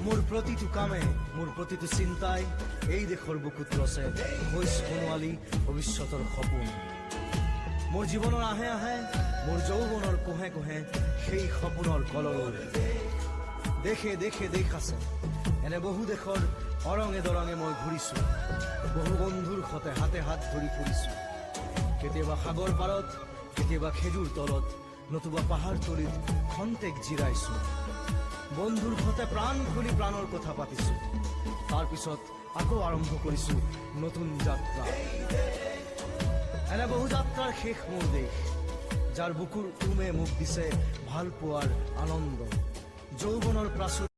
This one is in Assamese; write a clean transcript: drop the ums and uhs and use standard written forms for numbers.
মোৰ প্ৰতিটো কামে মোৰ প্ৰতিটো চিন্তাই এই দেশৰ বুকুত ৰচে হৈছ সোণোৱালী ভৱিষ্যতৰ সপোন। মোৰ জীৱনৰ আহে আহে মোৰ যৌৱনৰ কোহে কোহে সেই সপোনৰ কলৰৱ। দেশে দেশে দেশ আছে, এনে বহু দেশৰ অৰঙে দৰঙে মই ঘূৰিছো। বহু বন্ধুৰ সতে হাতে হাত ধৰি ফুৰিছো। কেতিয়াবা সাগৰ পাৰত, কেতিয়াবা খেজুৰ তলত, নতুবা পাহাৰ তলিত খন্তেক জিৰাইছো। বন্ধুৰ সতে প্ৰাণ খুলি প্ৰাণৰ কথা পাতিছো। তাৰ পিছত আকৌ আৰম্ভ কৰিছো নতুন যাত্ৰা। এনে বহু যাত্ৰাৰ শেষ মোৰ দেশ, যাৰ বুকুৰ উমে মোক দিছে ভাল পোৱাৰ আনন্দ। যৌৱনৰ প্ৰাচুৰ